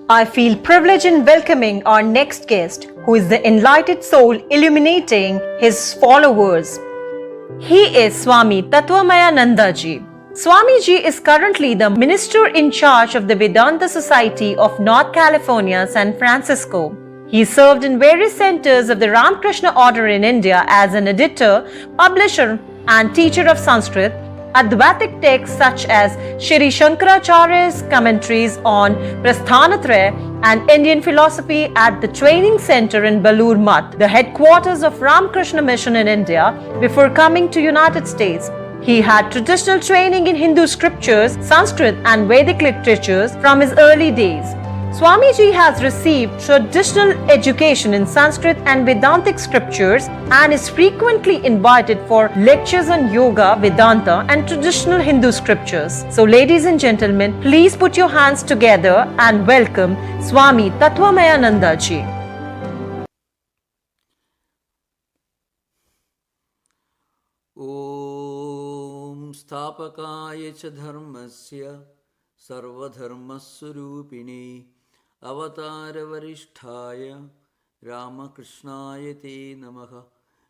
I feel privileged in welcoming our next guest, who is the enlightened soul illuminating his followers. He is Swami Tattvamayananda ji. Swami ji is currently the minister in charge of the Vedanta Society of North California, San Francisco. He served in various centers of the Ramakrishna Order in India as an editor, publisher, and teacher of Sanskrit, Advaitic texts such as Shri Shankaracharya's commentaries on Prasthanatraya and Indian philosophy at the Training Center in Balur Math, the headquarters of Ramakrishna Mission in India, before coming to United States. He had traditional training in Hindu scriptures, Sanskrit and Vedic literatures from his early days. Swamiji has received traditional education in Sanskrit and Vedantic scriptures and is frequently invited for lectures on yoga, Vedanta and traditional Hindu scriptures. So ladies and gentlemen, please put your hands together and welcome Swami Tattvamayananda ji. Om Sthapakaya cha dharmasya sarvadharmaswarupine Avatara Varisthaya Ramakrishnaya Te Namaha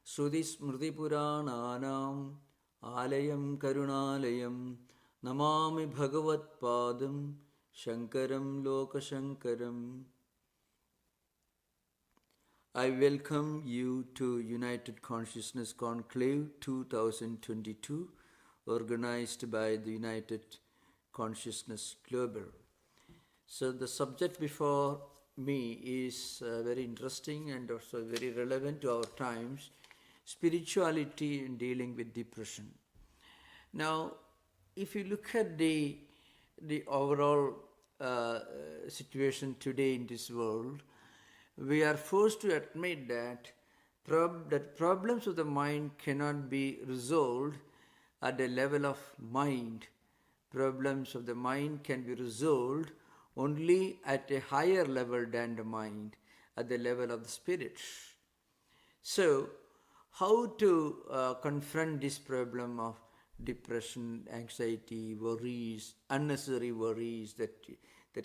Sudhismriti Purananam Alayam Karunalayam Namami Bhagavat Padam Shankaram Lokashankaram. I welcome you to United Consciousness Conclave 2022, organized by the United Consciousness Global. So the subject before me is very interesting and also very relevant to our times, spirituality in dealing with depression. Now, if you look at the overall situation today in this world, we are forced to admit that problems of the mind cannot be resolved at the level of mind. Problems of the mind can be resolved only at a higher level than the mind, at the level of the spirit. So, how to confront this problem of depression, anxiety, worries, unnecessary worries that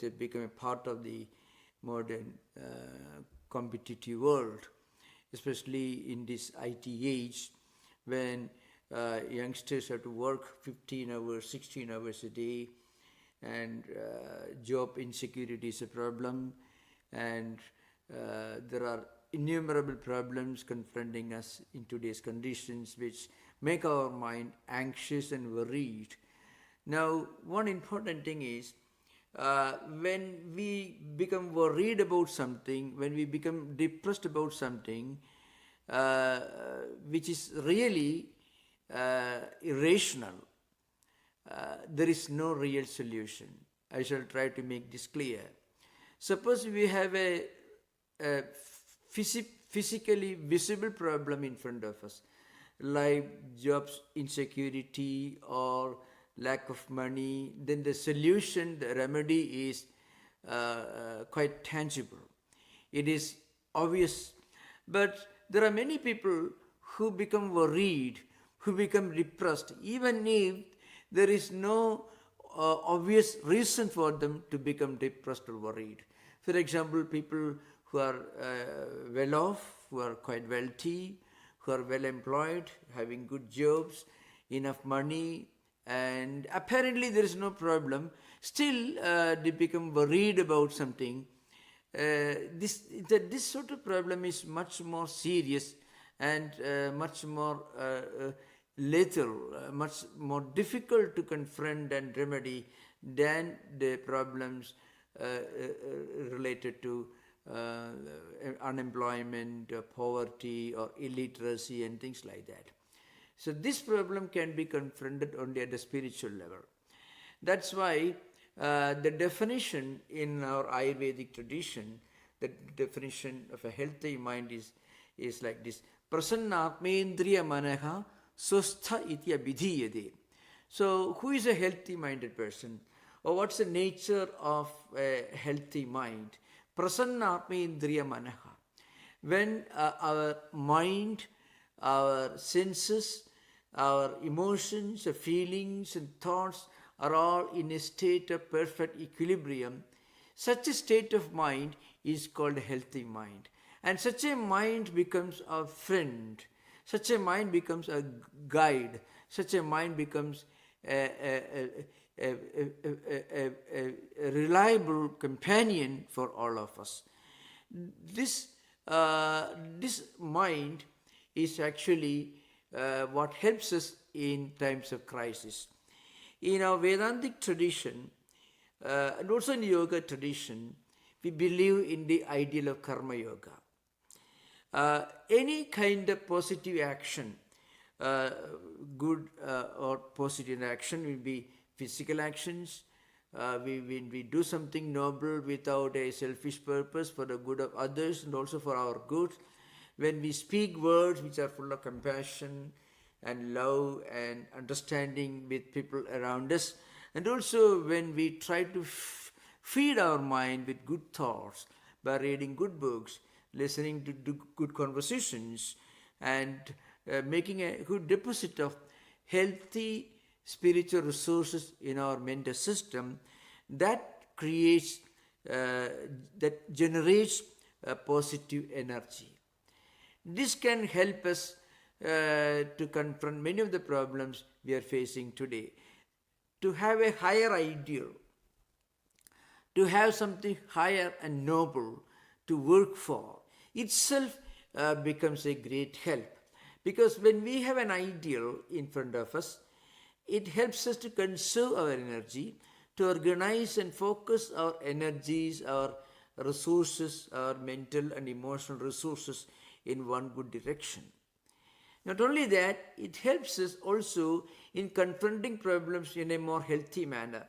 have become a part of the modern competitive world, especially in this IT age when youngsters have to work 15 hours, 16 hours a day, and job insecurity is a problem, and there are innumerable problems confronting us in today's conditions which make our mind anxious and worried. Now, one important thing is when we become worried about something, when we become depressed about something which is really irrational, there is no real solution. I shall try to make this clear. Suppose we have a physically visible problem in front of us, like job insecurity or lack of money, then the solution, the remedy is quite tangible. It is obvious. But there are many people who become worried, who become depressed, even if there is no obvious reason for them to become depressed or worried. For example, people who are well off, who are quite wealthy, who are well employed, having good jobs, enough money, and apparently there is no problem, still they become worried about something. This sort of problem is much more serious and much more lethal, much more difficult to confront and remedy than the problems related to unemployment, poverty, or illiteracy and things like that. So this problem can be confronted only at the spiritual level. That's why the definition in our Ayurvedic tradition, the definition of a healthy mind is like this: Prasannatmendriya manaha sustha iti abhidhiyate. So who is a healthy minded person? Or what's the nature of a healthy mind? Prasannatmendriya manaha. When our mind, our senses, our emotions, feelings and thoughts are all in a state of perfect equilibrium, Such a state of mind is called a healthy mind. And such a mind becomes a friend. Such a mind becomes a guide. Such a mind becomes a reliable companion for all of us. This mind is actually what helps us in times of crisis. In our Vedantic tradition, and also in the yoga tradition, we believe in the ideal of karma yoga. Any kind of positive action, good or positive action, will be physical actions. When we do something noble without a selfish purpose for the good of others and also for our good, when we speak words which are full of compassion and love and understanding with people around us, and also when we try to feed our mind with good thoughts by reading good books, listening to good conversations, and making a good deposit of healthy spiritual resources in our mental system, that creates, that generates a positive energy. This can help us to confront many of the problems we are facing today. To have a higher ideal, to have something higher and noble to work for, itself becomes a great help. Because when we have an ideal in front of us, it helps us to conserve our energy, to organize and focus our energies, our resources, our mental and emotional resources in one good direction. Not only that, it helps us also in confronting problems in a more healthy manner.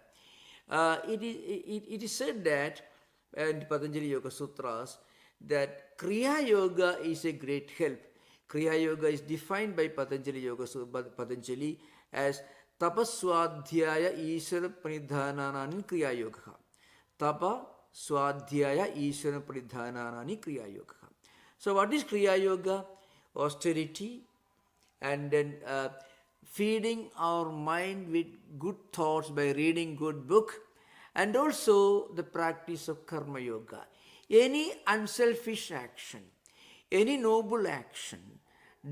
It is said that in Patanjali Yoga Sutras that Kriya Yoga is a great help. Kriya Yoga is defined by Patanjali as Tapaswadhyaya Ishvara Pranidhananani Kriya Yoga. Tapa Swadhyaya Ishvara Pranidhananani Kriya Yoga. So what is Kriya Yoga? Austerity, and then feeding our mind with good thoughts by reading good book, and also the practice of karma yoga. Any unselfish action, any noble action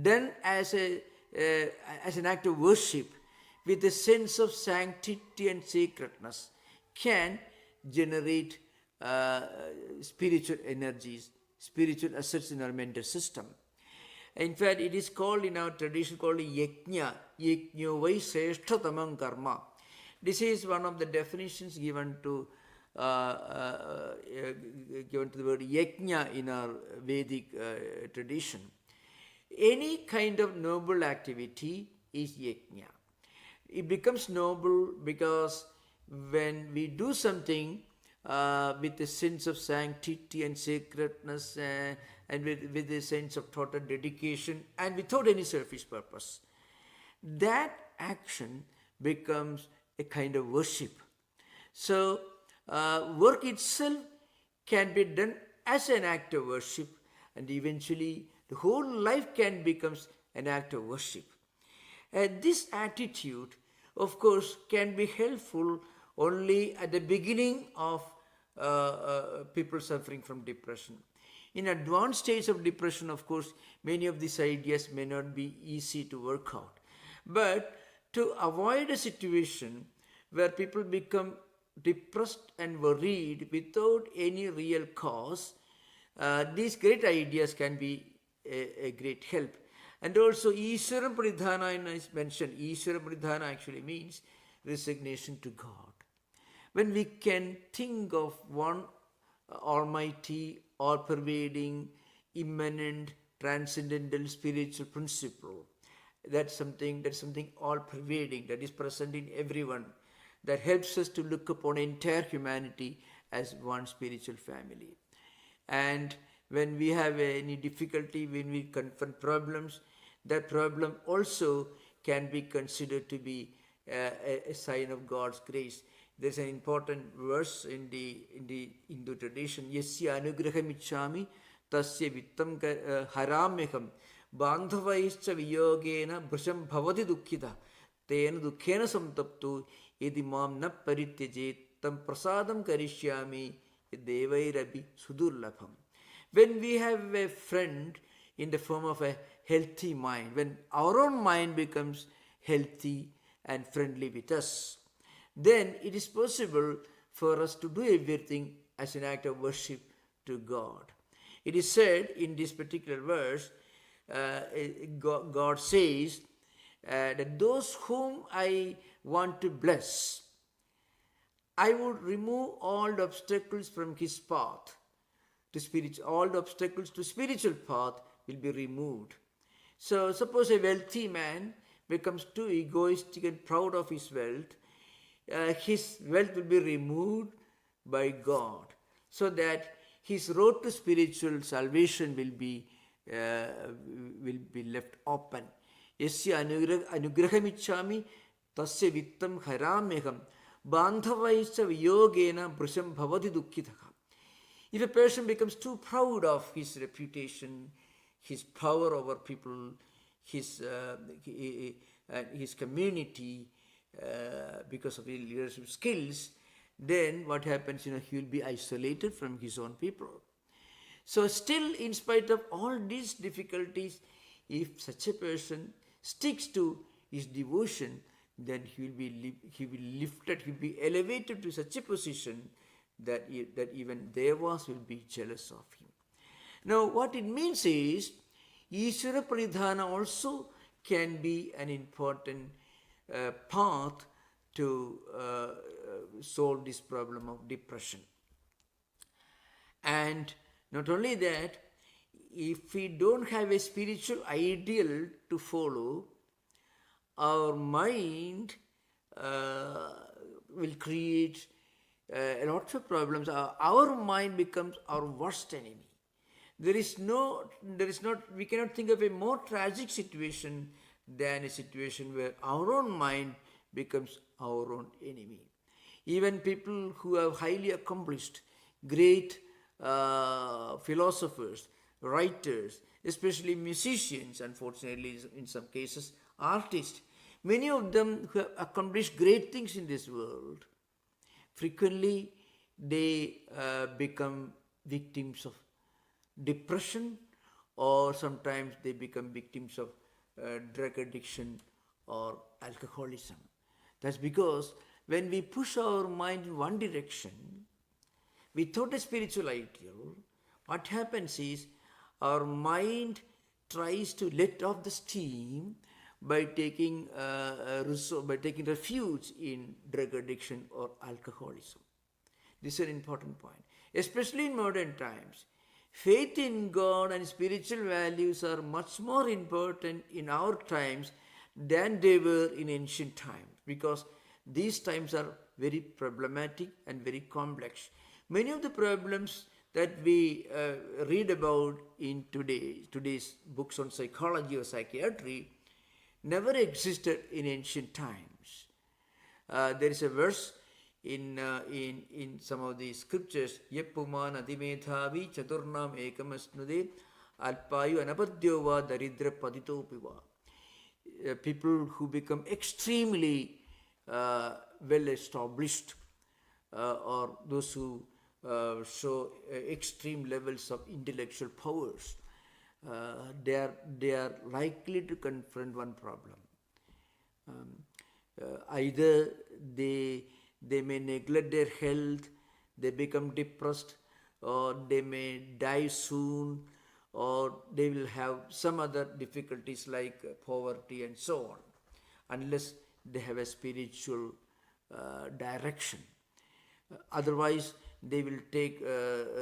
done as an act of worship with a sense of sanctity and sacredness can generate spiritual energies, spiritual assets in our mental system. In fact, it is called in our tradition called yajna, yajno vai sreshtatamam karma. This is one of the definitions given to the word yajna in our Vedic tradition. Any kind of noble activity is yajna. It becomes noble because when we do something with a sense of sanctity and sacredness and with a sense of total dedication and without any selfish purpose, that action becomes a kind of worship. So work itself can be done as an act of worship, and eventually the whole life can become an act of worship. This attitude, of course, can be helpful only at the beginning of people suffering from depression. In advanced stages of depression, of course, many of these ideas may not be easy to work out. But to avoid a situation where people become depressed and worried without any real cause, these great ideas can be a great help. And also, Ishvara Pranidhana is mentioned. Ishvara Pranidhana actually means resignation to God. When we can think of one almighty, all-pervading, immanent, transcendental spiritual principle, that's something all-pervading, that is present in everyone, that helps us to look upon entire humanity as one spiritual family. And when we have any difficulty, when we confront problems, that problem also can be considered to be a sign of God's grace. There's an important verse in the Hindu tradition. Yasya anugraham ichchami tasya vittam haramyaham bandhavaischa viyogena bhrisham bhavati dukkhita tena dukkhena samtaptu yadi mam na parityajet tam prasadam karishyami devairapi sudurlabham. When we have a friend in the form of a healthy mind, when our own mind becomes healthy and friendly with us, then it is possible for us to do everything as an act of worship to God. It is said in this particular verse, God says that those whom I want to bless, I would remove all the obstacles from his path to spiritual. All the obstacles to spiritual path will be removed. So suppose a wealthy man becomes too egoistic and proud of his wealth will be removed by God, so that his road to spiritual salvation will be left open. Yasya anugrahamichami tasya vittam harameham bandhavaisya viyogena brisham bhavati dukkitaha. If a person becomes too proud of his reputation, his power over people, his community, because of his leadership skills, then what happens? He will be isolated from his own people. So still, in spite of all these difficulties, if such a person sticks to his devotion, then he will be lifted, he will be elevated to such a position that even Devas will be jealous of him. Now, what it means is, Ishvara Pranidhana also can be an important path to solve this problem of depression. And not only that, if we don't have a spiritual ideal to follow, our mind will create a lot of problems. Our mind becomes our worst enemy. We cannot think of a more tragic situation than a situation where our own mind becomes our own enemy. Even people who are highly accomplished, great philosophers, writers, especially musicians, unfortunately in some cases artists, many of them who have accomplished great things in this world, frequently they become victims of depression, or sometimes they become victims of drug addiction or alcoholism. That's because when we push our mind in one direction without a spiritual ideal, what happens is our mind tries to let off the steam by taking refuge in drug addiction or alcoholism. This is an important point, especially in modern times. Faith in God and spiritual values are much more important in our times than they were in ancient times, because these times are very problematic and very complex. Many of the problems that we read about in today's books on psychology or psychiatry never existed in ancient times. There is a verse in some of the scriptures, Yeppuman adimedhavi chaturnam ekamasnude alpayu anapadyo va daridra paditopiva. People who become extremely well established, or those who show extreme levels of intellectual powers, they are likely to confront one problem. Either they may neglect their health, they become depressed, or they may die soon, or they will have some other difficulties like poverty and so on, unless they have a spiritual direction. Otherwise, they will take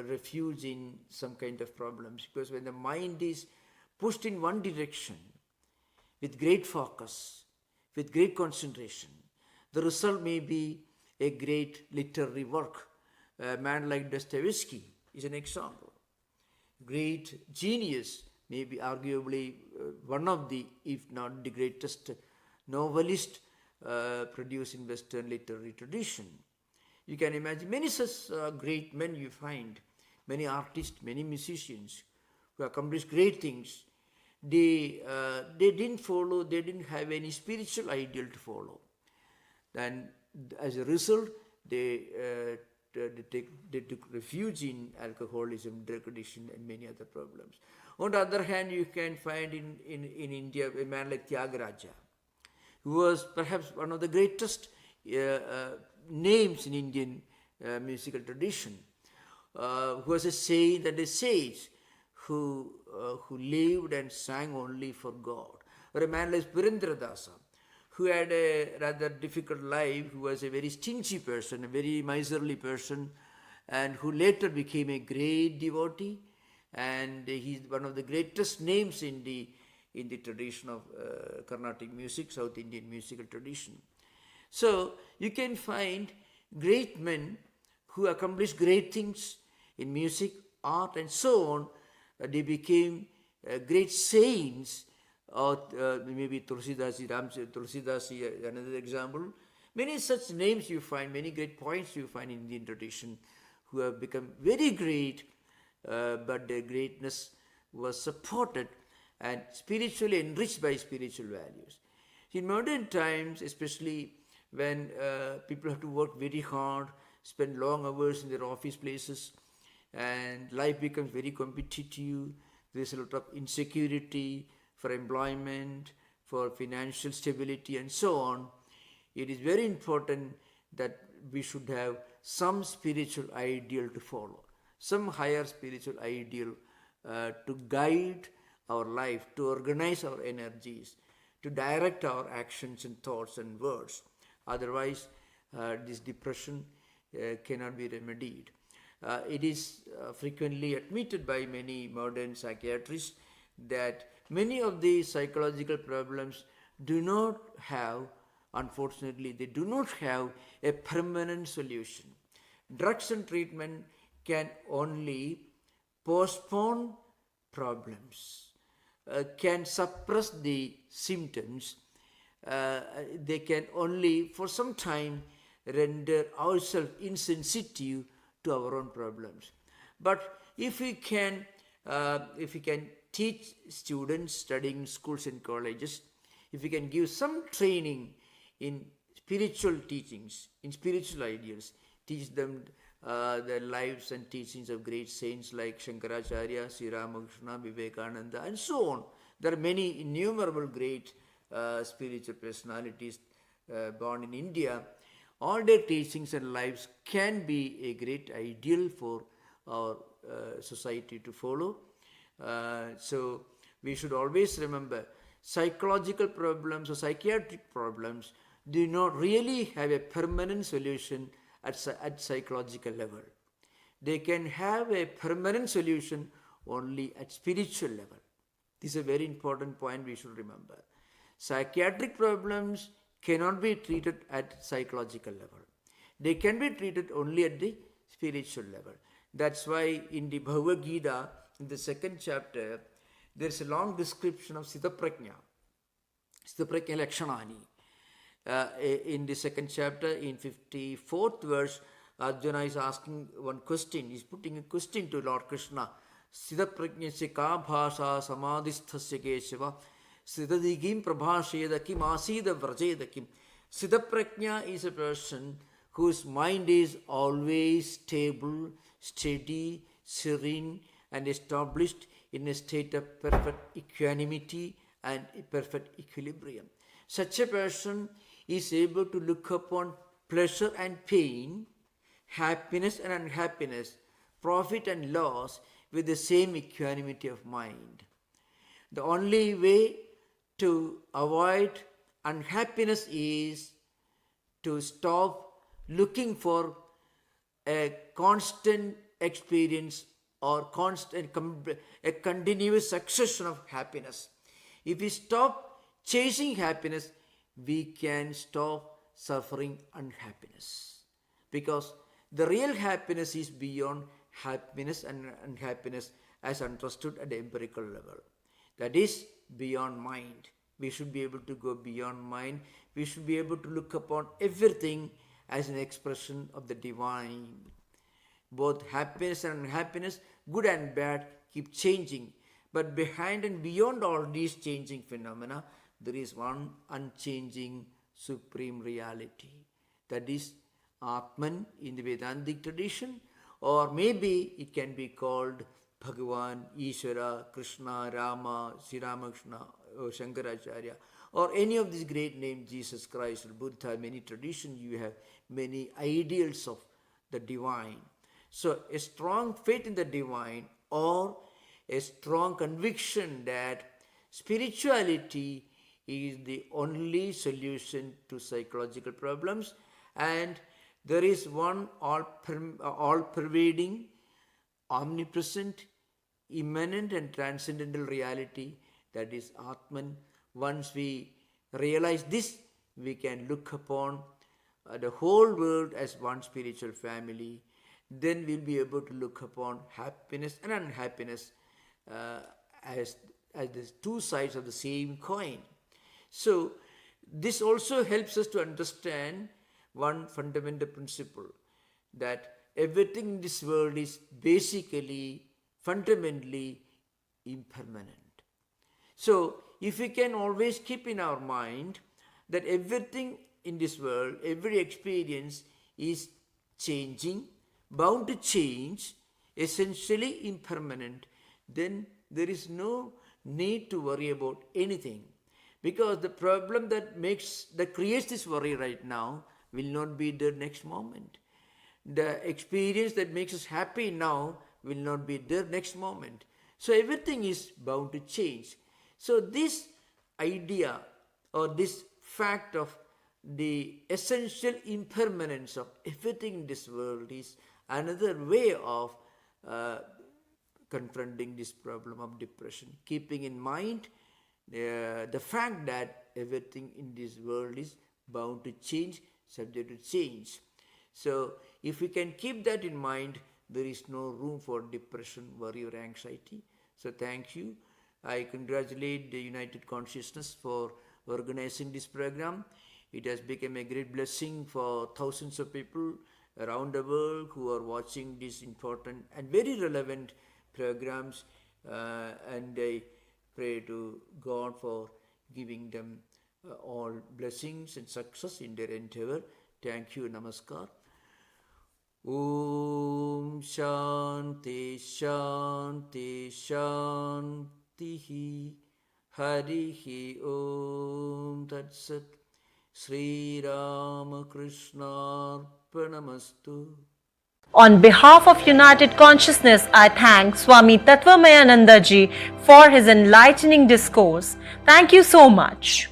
refuge in some kind of problems, because when the mind is pushed in one direction with great focus, with great concentration, the result may be a great literary work. A man like Dostoevsky is an example. Great genius, maybe arguably one of the, if not the greatest novelist produced in Western literary tradition. You can imagine many such great men you find, many artists, many musicians who accomplished great things. They didn't have any spiritual ideal to follow. Then as a result, they they took refuge in alcoholism, drug addiction, and many other problems. On the other hand, you can find in India a man like Tyagaraja, who was perhaps one of the greatest names in Indian musical tradition, who was a saint and a sage who lived and sang only for God. Or a man like Purandradasa, who had a rather difficult life, who was a very stingy person, a very miserly person, and who later became a great devotee. And he's one of the greatest names in the tradition of Carnatic music, South Indian musical tradition. So you can find great men who accomplished great things in music, art, and so on. They became great saints. Or maybe Tulsidasi, Tulsidasi, another example. Many such names you find, many great points you find in Indian tradition who have become very great, but their greatness was supported and spiritually enriched by spiritual values. In modern times, especially when people have to work very hard, spend long hours in their office places, and life becomes very competitive, there's a lot of insecurity for employment, for financial stability, and so on. It is very important that we should have some spiritual ideal to follow, some higher spiritual ideal to guide our life, to organize our energies, to direct our actions and thoughts and words. Otherwise, this depression cannot be remedied. It is frequently admitted by many modern psychiatrists that many of these psychological problems do not have, unfortunately, they do not have a permanent solution. Drugs and treatment can only postpone problems, can suppress the symptoms. They can only, for some time, render ourselves insensitive to our own problems. But if we can teach students studying in schools and colleges, if we can give some training in spiritual teachings, in spiritual ideals, teach them the lives and teachings of great saints like Shankaracharya, Sri Ramakrishna, Vivekananda, and so on. There are many innumerable great spiritual personalities born in India. All their teachings and lives can be a great ideal for our society to follow. So we should always remember psychological problems or psychiatric problems do not really have a permanent solution at psychological level. They can have a permanent solution only at spiritual level. This is a very important point we should remember. Psychiatric problems cannot be treated at psychological level. They can be treated only at the spiritual level. That's why in the Bhagavad Gita, in the 2nd chapter, there is a long description of Siddhaprajna, Siddhaprajna Lakshanani. In the 2nd chapter, in 54th verse, Arjuna is asking one question. He is putting a question to Lord Krishna. Siddhaprajnasya ka bhasha samadhisthasya keshava siddhadigim prabhasheda kim asida vrajeda kim. Siddhaprajna is a person whose mind is always stable, steady, serene, and established in a state of perfect equanimity and perfect equilibrium. Such a person is able to look upon pleasure and pain, happiness and unhappiness, profit and loss with the same equanimity of mind. The only way to avoid unhappiness is to stop looking for a constant experience or a continuous succession of happiness. If we stop chasing happiness, we can stop suffering unhappiness. Because the real happiness is beyond happiness and unhappiness as understood at the empirical level. That is beyond mind. We should be able to go beyond mind. We should be able to look upon everything as an expression of the divine. Both happiness and unhappiness, good and bad, keep changing. But behind and beyond all these changing phenomena, there is one unchanging supreme reality. That is Atman in the Vedantic tradition, or maybe it can be called Bhagavan, Ishvara, Krishna, Rama, Sri Ramakrishna, or Shankaracharya, or any of these great names, Jesus Christ or Buddha. Many traditions, you have many ideals of the divine. So a strong faith in the divine, or a strong conviction that spirituality is the only solution to psychological problems, and there is one all-pervading, omnipresent, immanent and transcendental reality, that is Atman. Once we realize this, we can look upon the whole world as one spiritual family. Then we'll be able to look upon happiness and unhappiness as the two sides of the same coin. So this also helps us to understand one fundamental principle, that everything in this world is basically, fundamentally impermanent. So if we can always keep in our mind that everything in this world, every experience is changing, bound to change, essentially impermanent, then there is no need to worry about anything. Because the problem that creates this worry right now will not be there next moment. The experience that makes us happy now will not be there next moment. So everything is bound to change. So this idea, or this fact of the essential impermanence of everything in this world, is another way of confronting this problem of depression, keeping in mind the fact that everything in this world is bound to change, subject to change. So if we can keep that in mind, there is no room for depression, worry or anxiety. So thank you. I congratulate the United Consciousness for organizing this program. It has become a great blessing for thousands of people around the world who are watching these important and very relevant programs, and I pray to God for giving them all blessings and success in their endeavor. Thank you. Namaskar. Om Shanti Shanti Shanti Harihi Om Tat Sat. Sri Ramakrishna Arpanamastu. On behalf of United Consciousness, I thank Swami Tattvamayananda ji for his enlightening discourse. Thank you so much.